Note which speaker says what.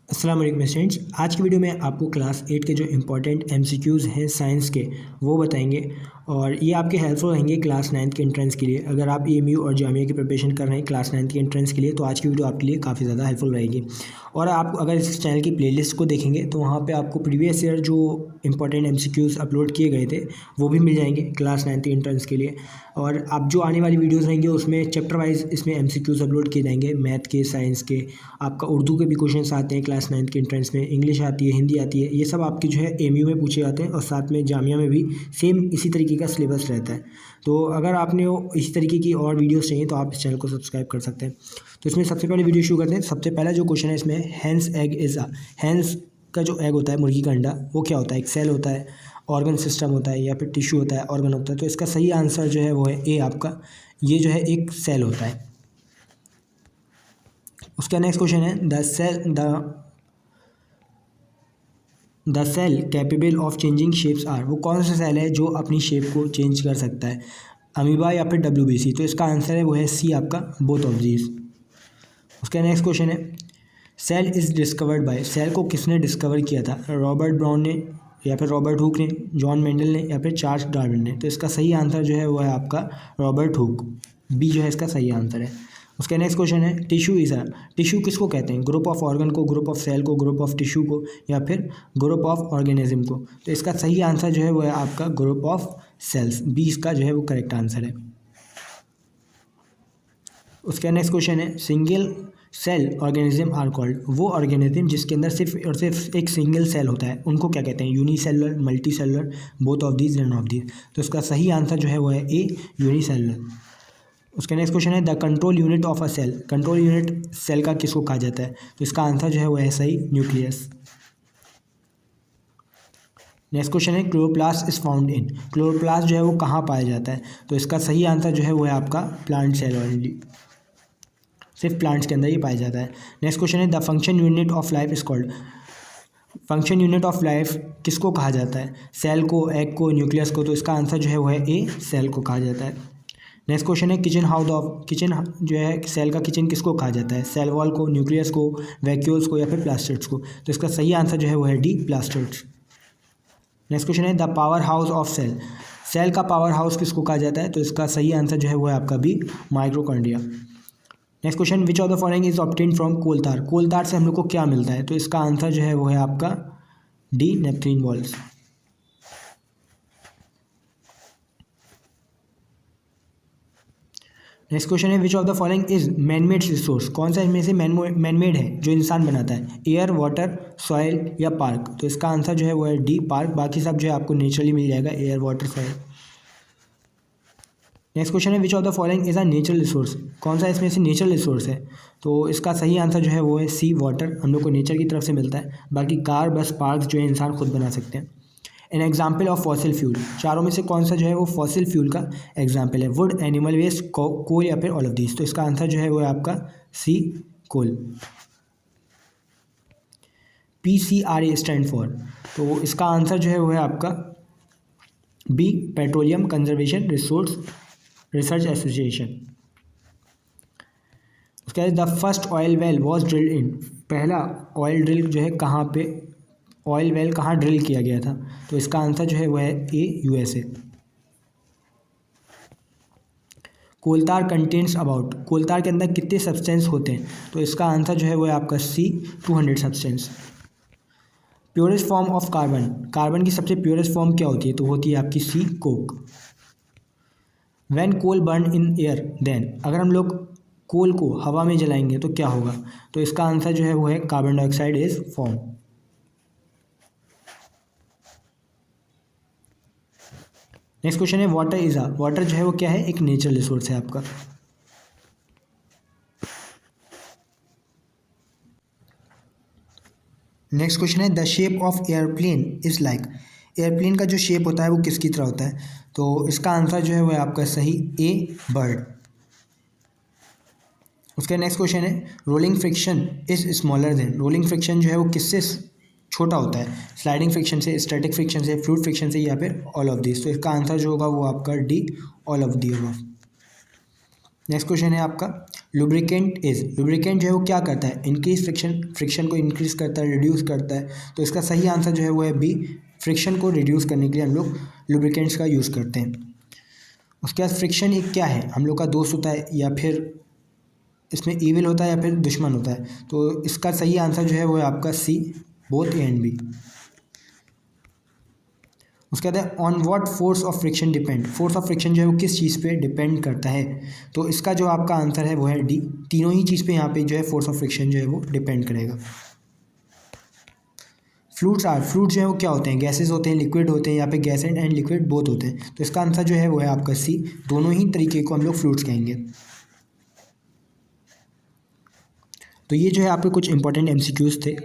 Speaker 1: अस्सलाम वालेकुम स्टूडेंट्स। आज की वीडियो में आपको क्लास 8 के जो इंपॉर्टेंट एमसीक्यूज़ हैं साइंस के वो बताएंगे और ये आपके हेल्पफुल रहेंगे क्लास 9 के एंट्रेंस के लिए। अगर आप एएमयू और जामिया की प्रिपरेशन कर रहे हैं क्लास 9 के एंट्रेंस के लिए तो आज की वीडियो आपके लिए काफ़ी ज़्यादा हेल्पफुल रहेगी। और आप अगर इस चैनल की प्लेलिस्ट को देखेंगे तो वहाँ पे आपको प्रीवियस ईयर जो इंपॉर्टेंट एमसीक्यूज़ अपलोड किए गए थे वो भी मिल जाएंगे क्लास 9 के एंट्रेंस के लिए। और अब जो आने वाली वीडियोज़ रहेंगे उसमें चैप्टर वाइज इसमें एमसीक्यूज़ अपलोड किए जाएंगे, मैथ के, साइंस के, आपका उर्दू के भी क्वेश्चन आते हैं क्लास 9 के एंट्रेंस में, इंग्लिश आती है, हिंदी आती है, ये सब आपकी जो है एएमयू में पूछे जाते हैं और साथ में जामिया में भी सेम इसी तरीके का सिलेबस रहता है। तो अगर आपने इसी तरीके की और वीडियोस चाहिए तो आप इस चैनल को सब्सक्राइब कर सकते हैं। तो इसमें सबसे पहले वीडियो शुरू करते हैं। सबसे पहला जो क्वेश्चन है इसमें, हैंस एग इज़ हैंस का जो एग होता है, मुर्गी का अंडा, वो क्या होता है? एक सेल होता है, ऑर्गन सिस्टम होता है या फिर टिश्यू होता है, ऑर्गन होता है। तो इसका सही आंसर जो है वो है ए आपका, ये जो है एक सेल होता है। उसका नेक्स्ट क्वेश्चन है, the cell capable of changing shapes are, वो कौन सा सेल है जो अपनी शेप को चेंज कर सकता है? अमीबा या फिर डब्ल्यूबीसी? तो इसका आंसर है वो है सी आपका, बोथ ऑफ दीज। उसका नेक्स्ट क्वेश्चन है, cell is discovered by, cell को किसने डिस्कवर किया था? रॉबर्ट ब्राउन ने या फिर रॉबर्ट हुक ने, जॉन मेंडल ने या फिर चार्ल्स डार्विन ने? तो इसका सही आंसर जो है वो है आपका रॉबर्ट हुक, बी जो है इसका सही आंसर है। उसका नेक्स्ट क्वेश्चन है, टिश्यू इज़ टिश्यू किसको कहते हैं? ग्रुप ऑफ ऑर्गन को, ग्रुप ऑफ सेल को, ग्रुप ऑफ टिश्यू को या फिर ग्रुप ऑफ ऑर्गेनिज्म को? तो इसका सही आंसर जो है वो है आपका ग्रुप ऑफ सेल्स, बी इसका जो है वो करेक्ट आंसर है। उसका नेक्स्ट क्वेश्चन है, single cell organism are called, वो ऑर्गेनिज्म जिसके अंदर सिर्फ और सिर्फ एक सिंगल सेल होता है उनको क्या कहते हैं? Unicellular, multi cellular, both of these, none of these? तो इसका सही आंसर जो है वो है ए, यूनिसेलुलर। उसका नेक्स्ट क्वेश्चन है, the control unit of a cell, control unit cell का किसको कहा जाता है? तो इसका आंसर जो है वो है सही, न्यूक्लियस। नेक्स्ट क्वेश्चन है, chloroplast is found in, chloroplast जो है वो कहाँ पाया जाता है? तो इसका सही आंसर जो है वो है आपका प्लांट सेल ओनली, सिर्फ प्लांट्स के अंदर ही पाया जाता है। नेक्स्ट क्वेश्चन है, the function unit of life is called, function unit of life किसको कहा जाता है? सेल को, एग को, न्यूक्लियस को? तो इसका आंसर जो है वो है ए, सेल को कहा जाता है। नेक्स्ट क्वेश्चन है, किचन हाउस ऑफ, किचन जो है सेल का किचन किसको कहा जाता है? सेल वॉल को, न्यूक्लियस को, वैक्यूल्स को या फिर प्लास्टिड्स को? तो इसका सही आंसर जो है वो है डी, प्लास्टिड्स। नेक्स्ट क्वेश्चन है, the powerhouse of cell, cell का पावर हाउस किसको कहा जाता है? तो इसका सही आंसर जो है वो है आपका B, mitochondria. Next question, which of the following is obtained from coal tar, coal तार से हम लोग को क्या मिलता है? तो इसका आंसर जो है वो है आपका डी, नेपथलीन बॉल्स। नेक्स्ट क्वेश्चन है, which of the following is manmade resource, कौन सा इनमें से मैनमेड है जो इंसान बनाता है? एयर, वाटर, सॉइल या पार्क? तो इसका आंसर जो है वो है डी, पार्क। बाकी सब जो है आपको नेचुरली मिल जाएगा, air, water, soil. Next question है, which of the following is a natural resource, कौन सा इसमें से नेचुरल रिसोर्स है? तो इसका सही आंसर जो है वो है सी, वाटर, हम लोग को नेचर की तरफ से मिलता है। बाकी कार, बस, पार्क जो है इंसान खुद बना सकते हैं। An example of fossil fuel, चारों में से कौन सा जो है वो फॉसिल फ्यूल का एग्जाम्पल है? वुड, एनिमल वेस्ट, कोल या फिर ऑल ऑफ दीज? तो इसका आंसर जो है वो है आपका C, coal. PCRA stand for, तो इसका आंसर जो है वो है आपका B, petroleum conservation research association. उसके बाद, the first oil well was drilled in, पहला ऑयल ड्रिल जो है कहाँ पे, ऑयल वेल कहाँ ड्रिल किया गया था? तो इसका आंसर जो है वह है ए, USA। कोलतार कंटेन्स अबाउट, कोलतार के अंदर कितने सब्सटेंस होते हैं? तो इसका आंसर जो है वह है आपका सी, 200 substance. Purest form of carbon, carbon की सबसे प्योरेस्ट फॉर्म क्या होती है? तो होती है आपकी C, coke. When coal burn in air then, अगर हम लोग कोल को हवा में जलाएंगे तो क्या होगा? तो इसका आंसर जो है वो है carbon dioxide is form. Next question है, वाटर इज वाटर जो है वो क्या है? एक नेचुरल रिसोर्स है आपका। नेक्स्ट क्वेश्चन है, the shape of airplane is like, airplane का जो शेप होता है वो किसकी तरह होता है? तो इसका आंसर जो है वो है आपका सही, ए, बर्ड। उसका नेक्स्ट क्वेश्चन है, rolling friction is smaller than, rolling friction जो है वो किससे छोटा होता है? स्लाइडिंग फ्रिक्शन से, स्टैटिक फ्रिक्शन से, फ्लूइड फ्रिक्शन से या फिर ऑल ऑफ दिस? तो इसका आंसर जो होगा वो आपका D, all of the above. Next question है आपका, लुब्रिकेंट लुब्रिकेंट जो है वो क्या करता है, इंक्रीज फ्रिक्शन को इंक्रीज करता है, रिड्यूस करता है। तो इसका सही आंसर जो है वो है बी, फ्रिक्शन को रिड्यूस करने के लिए हम लोग लुब्रिकेंट्स का यूज़ करते हैं। उसके बाद फ्रिक्शन एक क्या है, हम लोग का दोस्त होता है या फिर इसमें ईविल होता है या फिर दुश्मन होता है। तो इसका सही आंसर जो है वो है आपका सी, बोथ ए एंड बी। उसके बाद है on what force of friction depend, force of friction जो है वो किस चीज़ पे डिपेंड करता है। तो इसका जो आपका आंसर है वो है डी, तीनों ही चीज़ पे यहाँ पे जो है फोर्स ऑफ फ्रिक्शन जो है वो डिपेंड करेगा। फ्लूइड्स जो है वो क्या होते हैं, गैसेस होते हैं, लिक्विड होते हैं, यहाँ पे गैस एंड लिक्विड बोथ होते हैं। तो इसका आंसर जो है वो है आपका सी, दोनों ही तरीके को हम लोग फ्लूइड्स कहेंगे। तो ये जो है आपके कुछ इंपॉर्टेंट MCQs थे।